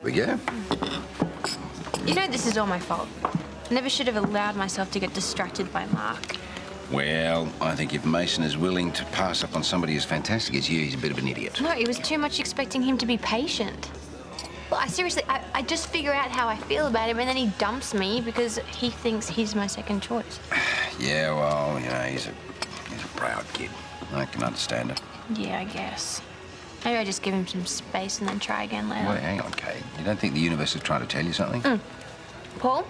We go. You know this is all my fault. I never should have allowed myself to get distracted by Mark. Well, I think if Mason is willing to pass up on somebody as fantastic as you, he's a bit of an idiot. No, it was too much expecting him to be patient. Well, I just figure out how I feel about him and then he dumps me because he thinks he's my second choice. Yeah, well, you know, he's a proud kid. I can understand it. Yeah, I guess. Maybe I just give him some space and then try again later. Wait, hang on, Kate. You don't think the universe is trying to tell you something? Paul,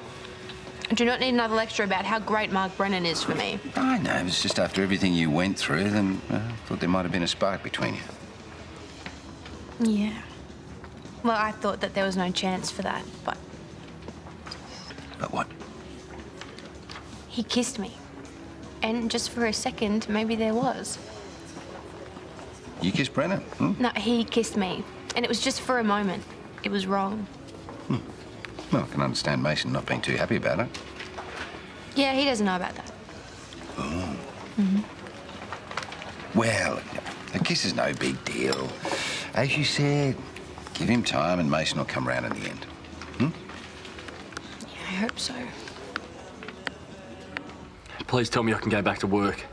I do not need another lecture about how great Mark Brennan is for me. I know. It was just after everything you went through, then I thought there might have been a spark between you. Yeah. Well, I thought that there was no chance for that, but... But what? He kissed me. And just for a second, maybe there was. You kissed Brennan? Hmm? No, he kissed me. And it was just for a moment. It was wrong. Well, I can understand Mason not being too happy about it. Yeah, he doesn't know about that. Oh. Well, a kiss is no big deal. As you said, give him time and Mason will come round in the end. Yeah, I hope so. Please tell me I can go back to work.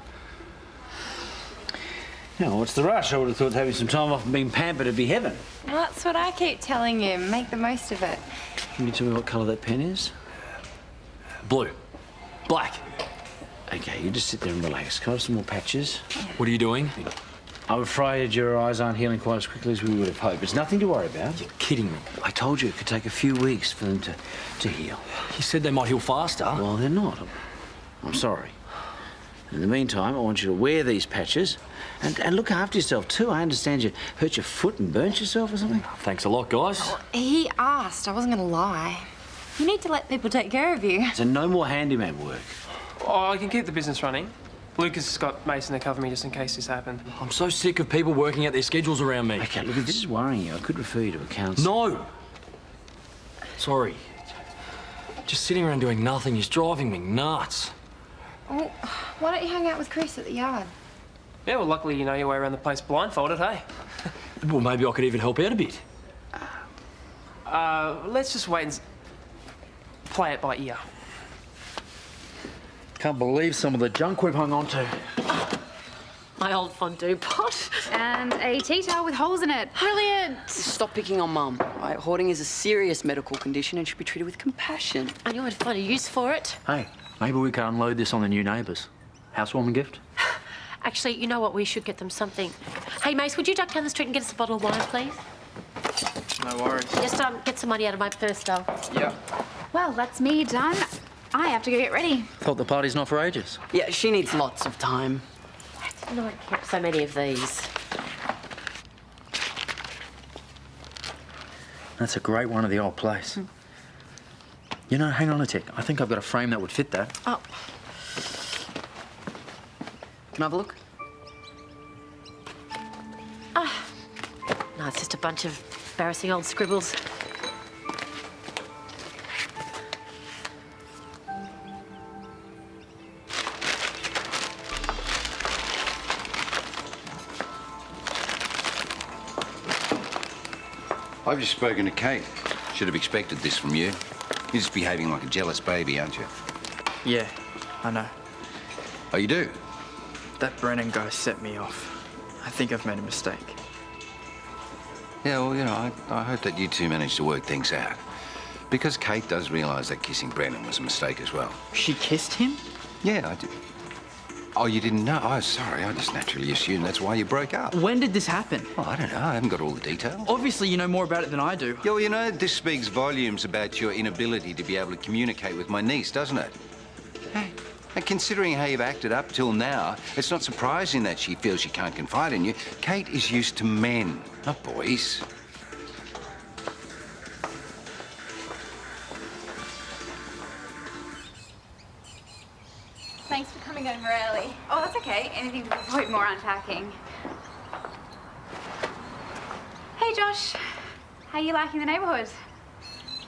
Yeah, what's the rush? I would have thought having some time off and being pampered would be heaven. Well, that's what I keep telling you. Make the most of it. Can you tell me what colour that pen is? Blue. Black. Okay, you just sit there and relax. Can I have some more patches? What are you doing? I'm afraid your eyes aren't healing quite as quickly as we would have hoped. It's nothing to worry about. You're kidding me. I told you it could take a few weeks for them to heal. You said they might heal faster. Well, they're not. I'm sorry. In the meantime, I want you to wear these patches and look after yourself too. I understand you hurt your foot and burnt yourself or something. Thanks a lot, guys. He asked. I wasn't going to lie. You need to let people take care of you. So no more handyman work. Oh, I can keep the business running. Lucas has got Mason to cover me just in case this happened. I'm so sick of people working out their schedules around me. Okay, look, if this is worrying you, I could refer you to accounts. No! Sorry. Just sitting around doing nothing is driving me nuts. Well, why don't you hang out with Chris at the yard? Yeah, well, luckily you know your way around the place blindfolded, hey? Well, maybe I could even help out a bit. Let's just wait and play it by ear. Can't believe some of the junk we've hung on to. My old fondue pot. And a tea towel with holes in it. Brilliant! Stop picking on Mum. Right, hoarding is a serious medical condition and should be treated with compassion. And you might find a use for it. Hey, maybe we can unload this on the new Neighbours. Housewarming gift? Actually, you know what? We should get them something. Hey, Mace, would you duck down the street and get us a bottle of wine, please? No worries. Just get some money out of my purse, though. Yeah. Well, that's me done. I have to go get ready. Thought the party's not for ages. Yeah, she needs lots of time. I didn't know I kept so many of these. That's a great one of the old place. You know, hang on a tick. I think I've got a frame that would fit that. Oh. Can I have a look? Ah. No, it's just a bunch of embarrassing old scribbles. I've just spoken to Kate. Should have expected this from you. You're just behaving like a jealous baby, aren't you? Yeah, I know. Oh, you do? That Brennan guy set me off. I think I've made a mistake. Yeah, well, you know, I hope that you two manage to work things out. Because Kate does realise that kissing Brennan was a mistake as well. She kissed him? Yeah, I did. Oh, you didn't know? Oh, sorry. I just naturally assumed that's why you broke up. When did this happen? Well, I don't know. I haven't got all the details. Obviously, you know more about it than I do. Yeah, well, you know, this speaks volumes about your inability to be able to communicate with my niece, doesn't it? Hey, and considering how you've acted up till now, it's not surprising that she feels she can't confide in you. Kate is used to men, not boys. Thanks for coming over early. Oh, that's okay. Anything to avoid more unpacking. Hey, Josh. How you liking the neighbourhood?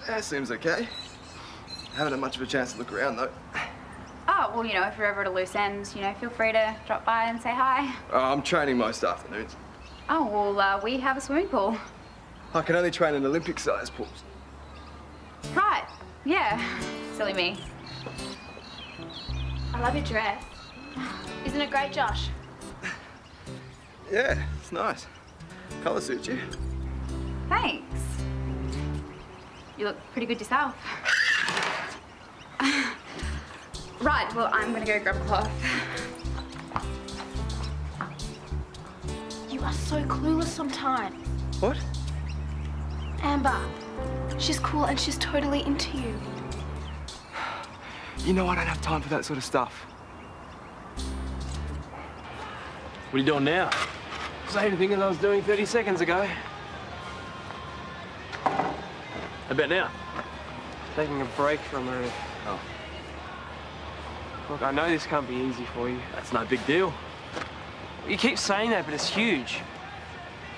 Yeah, seems okay. Haven't had much of a chance to look around, though. Oh, well, you know, if you're ever at a loose end, you know, feel free to drop by and say hi. I'm training most afternoons. Oh, well, we have a swimming pool. I can only train in Olympic-sized pools. Right. Yeah. Silly me. I love your dress. Isn't it great, Josh? Yeah, it's nice. Colour suits you. Thanks. You look pretty good yourself. Right, well, I'm gonna go grab a cloth. You are so clueless sometimes. What? Amber, she's cool and she's totally into you. You know I don't have time for that sort of stuff. What are you doing now? Same thing as I was doing 30 seconds ago. How about now? Taking a break from her. Oh. Look, I know this can't be easy for you. That's no big deal. You keep saying that, but it's huge.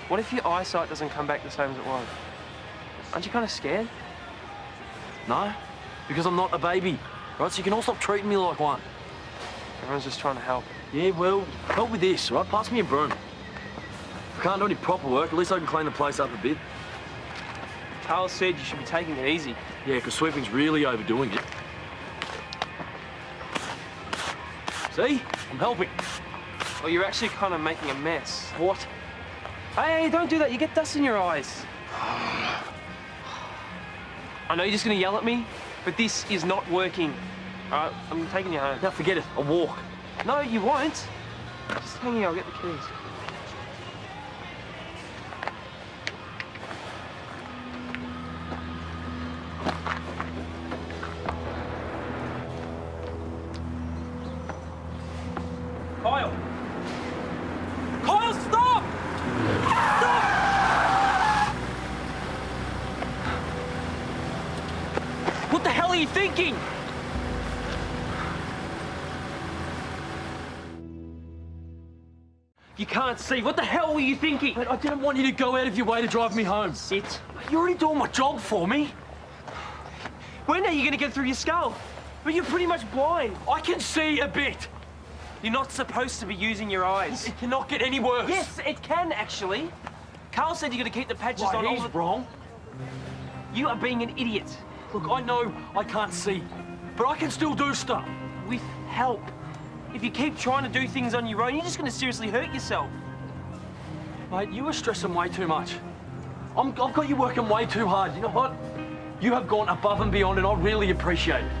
What if your eyesight doesn't come back the same as it was? Aren't you kind of scared? No, because I'm not a baby, right? So you can all stop treating me like one. Everyone's just trying to help. Yeah, well, help with this, right? Pass me a broom. If I can't do any proper work, at least I can clean the place up a bit. Karl said you should be taking it easy. Yeah, because sweeping's really overdoing it. See? I'm helping. Well, you're actually kind of making a mess. What? Hey, don't do that. You get dust in your eyes. I know you're just going to yell at me, but this is not working. All right, I'm taking you home. Now forget it. I'll walk. No, you won't. Just hang here. I'll get the keys. Kyle! Kyle, stop! Stop! What the hell are you thinking? You can't see. What the hell were you thinking? Mate, I didn't want you to go out of your way to drive me home. Sit. You're already doing my job for me. When are you going to get through your skull? But you're pretty much blind. I can see a bit. You're not supposed to be using your eyes. It cannot get any worse. Yes, it can, actually. Karl said you're going to keep the patches on all he's the... wrong. You are being an idiot. Look, I know I can't see, but I can still do stuff. With help. If you keep trying to do things on your own, you're just going to seriously hurt yourself. Mate, you are stressing way too much. I've got you working way too hard. You know what? You have gone above and beyond, and I really appreciate it.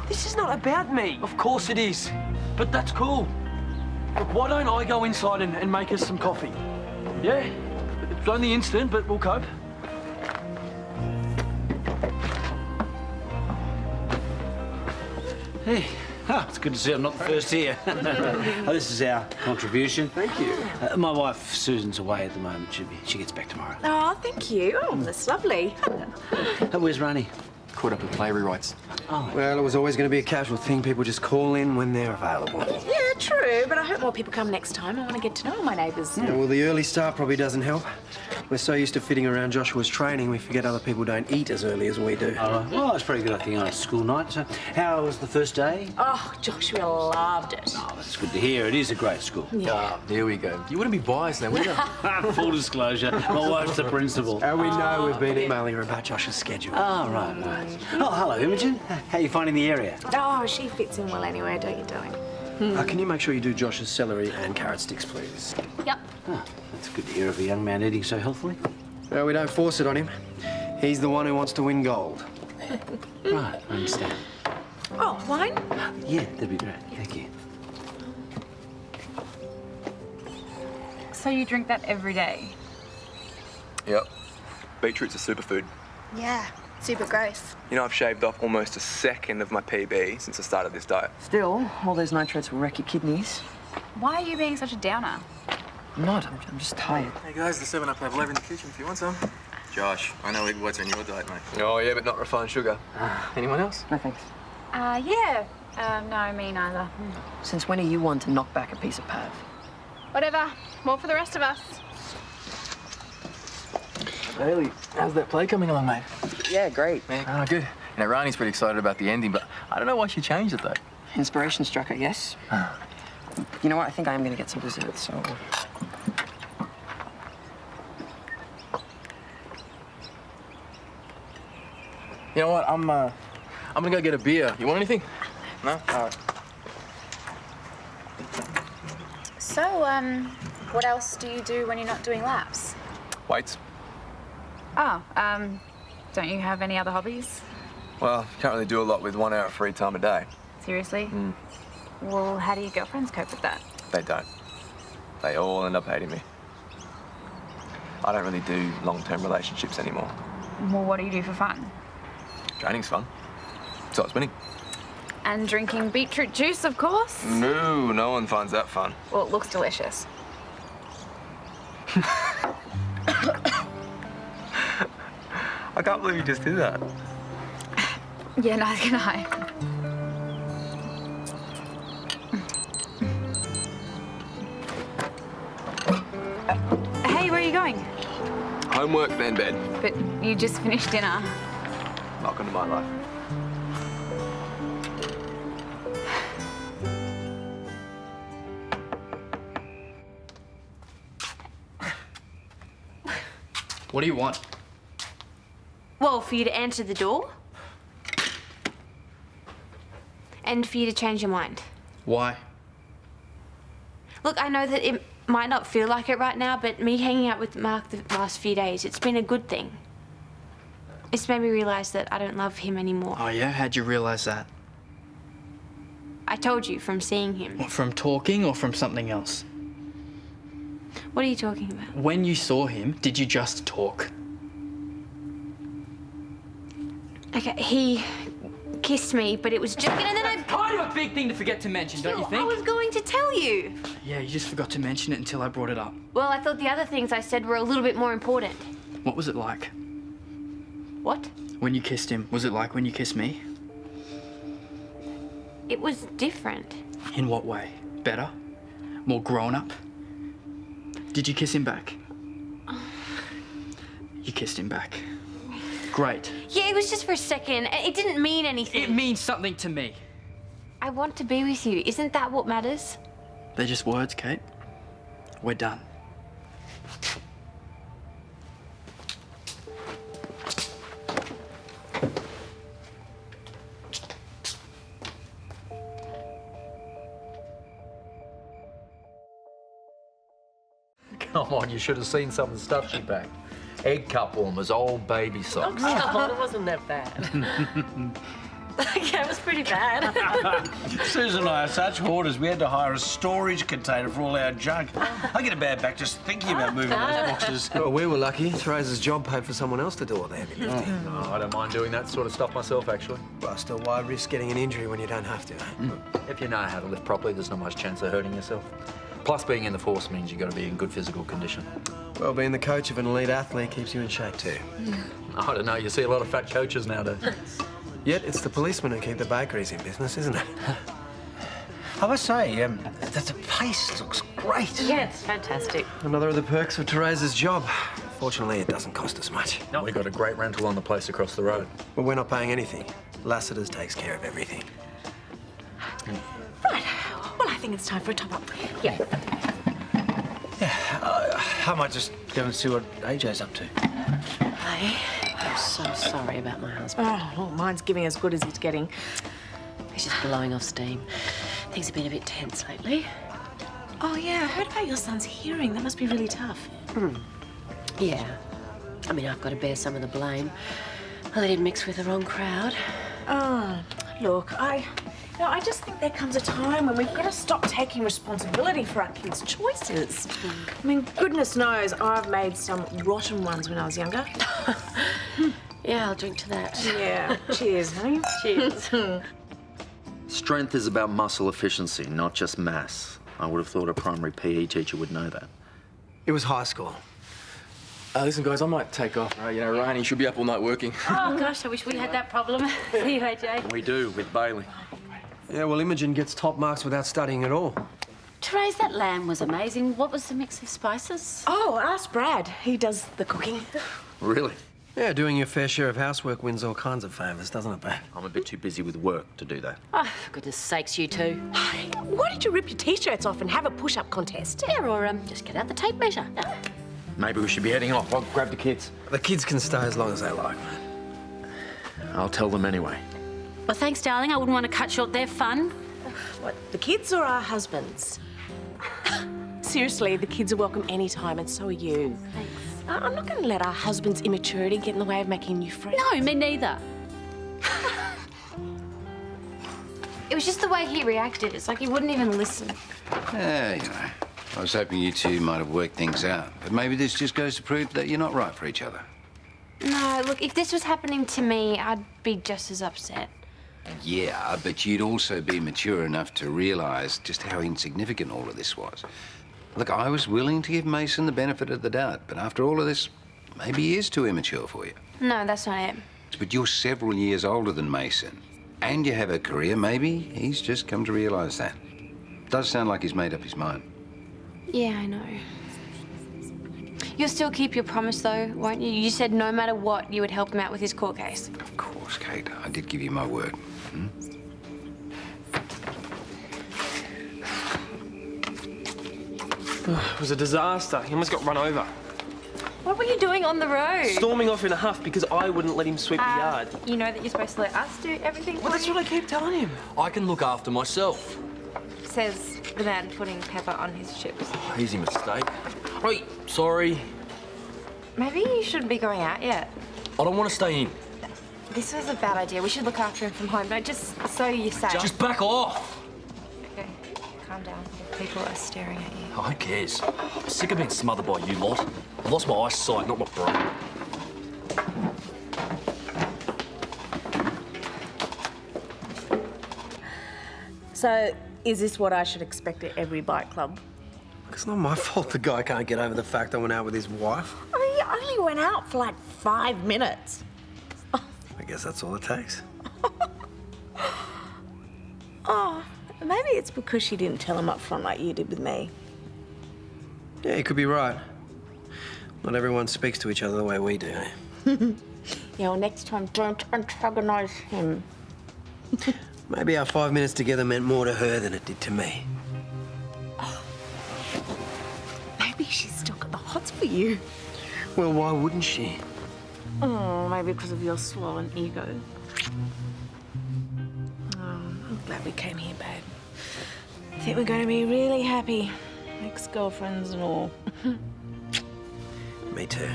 This is not about me. Of course it is, but that's cool. Look, why don't I go inside and make us some coffee? Yeah? It's only instant, but we'll cope. Hey, it's good to see I'm not the first here. This is our contribution. Thank you. My wife, Susan's away at the moment. She gets back tomorrow. Oh, thank you. Oh, that's lovely. Where's Ronnie? Caught up with play rewrites. Oh. Well, it was always going to be a casual thing. People just call in when they're available. Yeah, true, but I hope more people come next time. I want to get to know all my neighbours. Yeah, well, the early start probably doesn't help. We're so used to fitting around Joshua's training, we forget other people don't eat as early as we do. Oh, well, it's pretty good, I think, on a school night. So, how was the first day? Oh, Joshua loved it. Oh, that's good to hear. It is a great school. Yeah. There we go. You wouldn't be biased then, would you? Full disclosure, my wife's the principal. And we know we've been emailing her about Josh's schedule. Oh, right. Oh, hello, Imogen. How are you finding the area? Oh, she fits in well anyway, don't you, darling? Can you make sure you do Josh's celery and carrot sticks, please? Yep. Oh, that's good to hear of a young man eating so healthily. No, we don't force it on him. He's the one who wants to win gold. Right, I understand. Oh, wine? Yeah, that'd be great. Thank you. So you drink that every day? Yep. Beetroot's a superfood. Yeah, super gross. You know, I've shaved off almost a second of my PB since I started this diet. Still, all those nitrates will wreck your kidneys. Why are you being such a downer? I'm not. I'm just tired. Hey guys, the 7-Up level over in the kitchen if you want some. Josh, I know egg whites are on your diet, mate. Oh, yeah, but not refined sugar. Anyone else? No thanks. Yeah. No, me neither. Since when are you one to knock back a piece of pav? Whatever. More for the rest of us. Haley, how's that play coming along, mate? Yeah, great. Oh, good. You know, Rani's pretty excited about the ending, but I don't know why she changed it, though. Inspiration struck, I guess. You know what? I think I am going to get some dessert, so... You know what? I'm gonna go get a beer. You want anything? No? All right. So, what else do you do when you're not doing laps? Weights. Oh, don't you have any other hobbies? Well, can't really do a lot with 1 hour of free time a day. Seriously? Well, how do your girlfriends cope with that? They don't. They all end up hating me. I don't really do long-term relationships anymore. Well, what do you do for fun? Training's fun. So it's winning. And drinking beetroot juice, of course? No, no one finds that fun. Well, it looks delicious. I can't believe you just did that. Yeah, neither can I. Hey, where are you going? Homework, then bed. But you just finished dinner. Welcome to my life. What do you want? Well, for you to answer the door. And for you to change your mind. Why? Look, I know that it might not feel like it right now, but me hanging out with Mark the last few days, it's been a good thing. It's made me realise that I don't love him anymore. Oh yeah? How'd you realise that? I told you from seeing him. What, from talking or from something else? What are you talking about? When you saw him, did you just talk? Okay, he kissed me, but it was just... And then I... Kind of a big thing to forget to mention, don't you think? I was going to tell you. Yeah, you just forgot to mention it until I brought it up. Well, I thought the other things I said were a little bit more important. What was it like? What? When you kissed him, was it like when you kissed me? It was different. In what way? Better? More grown up? Did you kiss him back? You kissed him back. Great. Yeah, it was just for a second. It didn't mean anything. It means something to me. I want to be with you. Isn't that what matters? They're just words, Kate. We're done. Come on, you should have seen some of the stuff she packed. Egg cup warmers, old baby socks. Oh, come on, it wasn't that bad. Yeah, it was pretty bad. Susan and I are such hoarders, we had to hire a storage container for all our junk. I get a bad back just thinking about moving those boxes. Well, we were lucky. Theresa's job paid for someone else to do all the heavy lifting. No, I don't mind doing that sort of stuff myself, actually. Well, still, why risk getting an injury when you don't have to? If you know how to lift properly, there's not much chance of hurting yourself. Plus, being in the force means you've got to be in good physical condition. Well, being the coach of an elite athlete keeps you in shape too. I don't know, you see a lot of fat coaches nowadays. Yet it's the policemen who keep the bakeries in business, isn't it? I must say, that the place looks great. Yeah, it's fantastic. Another of the perks of Theresa's job. Fortunately, it doesn't cost us much. No, we got a great rental on the place across the road. But we're not paying anything. Lassiter's takes care of everything. Right. Well, I think it's time for a top-up. Yeah. I might just go and see what AJ's up to. Hey, I'm so sorry about my husband. Oh, well, mine's giving as good as it's getting. He's just blowing off steam. Things have been a bit tense lately. Oh, yeah, I heard about your son's hearing. That must be really tough. Yeah. I mean, I've got to bear some of the blame. I let him mix with the wrong crowd. Oh, look, I just think there comes a time when we've got to stop taking responsibility for our kids' choices. I mean, goodness knows I've made some rotten ones when I was younger. Yeah, I'll drink to that. Yeah. Cheers, honey. Cheers. Strength is about muscle efficiency, not just mass. I would have thought a primary PE teacher would know that. It was high school. Listen, guys, I might take off. Ryan should be up all night working. Oh, gosh, I wish we had that problem. See you, AJ. We do, with Bailey. Yeah, well, Imogen gets top marks without studying at all. Therese, that lamb was amazing. What was the mix of spices? Oh, ask Brad. He does the cooking. Really? Yeah, doing your fair share of housework wins all kinds of favours, doesn't it, babe? I'm a bit too busy with work to do that. Oh, for goodness sakes, you two. Why don't you rip your T-shirts off and have a push-up contest? Yeah, or just get out the tape measure. Maybe we should be heading off. I'll grab the kids. The kids can stay as long as they like, man. I'll tell them anyway. Well, thanks, darling. I wouldn't want to cut short their fun. What, the kids or our husbands? Seriously, the kids are welcome anytime, and so are you. Thanks. I'm not going to let our husband's immaturity get in the way of making new friends. No, me neither. It was just the way he reacted. It's like he wouldn't even listen. Yeah, you know, I was hoping you two might have worked things out. But maybe this just goes to prove that you're not right for each other. No, look, if this was happening to me, I'd be just as upset. Yeah, but you'd also be mature enough to realise just how insignificant all of this was. Look, I was willing to give Mason the benefit of the doubt, but after all of this, maybe he is too immature for you. No, that's not it. But you're several years older than Mason, and you have a career. Maybe he's just come to realise that. Does sound like he's made up his mind. Yeah, I know. You'll still keep your promise, though, won't you? You said no matter what, you would help him out with his court case. Of course, Kate. I did give you my word. Hmm? It was a disaster. He almost got run over. What were you doing on the road? Storming off in a huff because I wouldn't let him sweep the yard. You know that you're supposed to let us do everything Well, that's what I keep telling him. I can look after myself. Says the man putting pepper on his chips. Easy mistake. Right, sorry. Maybe you shouldn't be going out yet. I don't want to stay in. This was a bad idea. We should look after him from home. No, just so you're safe. Just back off. Okay, calm down. People are staring at you. Oh, who cares? I'm sick of being smothered by you lot. I lost my eyesight, not my brain. So, is this what I should expect at every bike club? It's not my fault the guy can't get over the fact I went out with his wife. I mean, you only went out for like 5 minutes. I guess that's all it takes. Oh, maybe it's because she didn't tell him up front like you did with me. Yeah, you could be right. Not everyone speaks to each other the way we do. Yeah, well, next time, don't antagonise him. Maybe our 5 minutes together meant more to her than it did to me. Maybe she's still got the hots for you. Well, why wouldn't she? Oh, maybe because of your swollen ego. Oh, I'm glad we came here, babe. I think we're going to be really happy. Ex-girlfriends and all. Me too.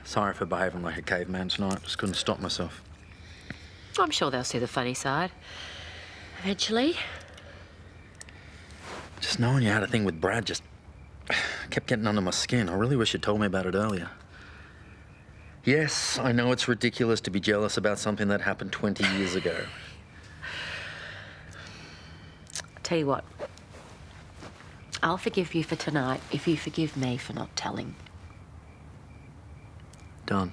Sorry for behaving like a caveman tonight. Just couldn't stop myself. I'm sure they'll see the funny side. Eventually. Just knowing you had a thing with Brad just kept getting under my skin. I really wish you'd told me about it earlier. Yes, I know it's ridiculous to be jealous about something that happened 20 years ago. Tell you what. I'll forgive you for tonight if you forgive me for not telling. Done.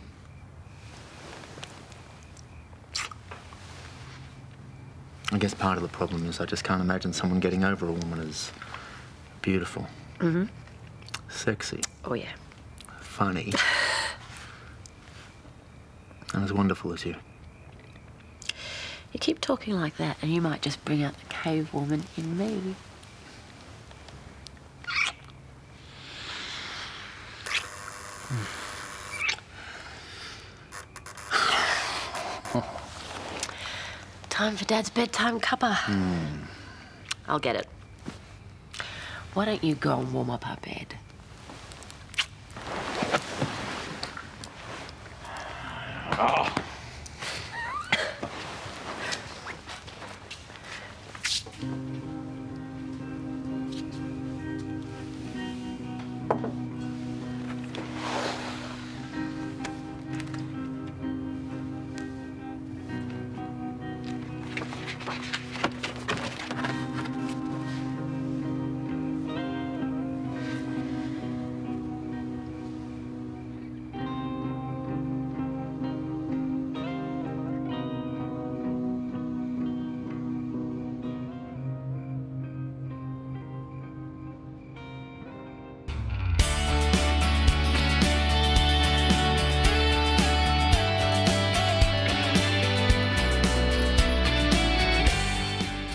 I guess part of the problem is I just can't imagine someone getting over a woman as beautiful, sexy, Oh, yeah. funny, and as wonderful as you. You keep talking like that and you might just bring out the cave woman in me. Time for Dad's bedtime cuppa. I'll get it. Why don't you go and warm up our bed? Oh.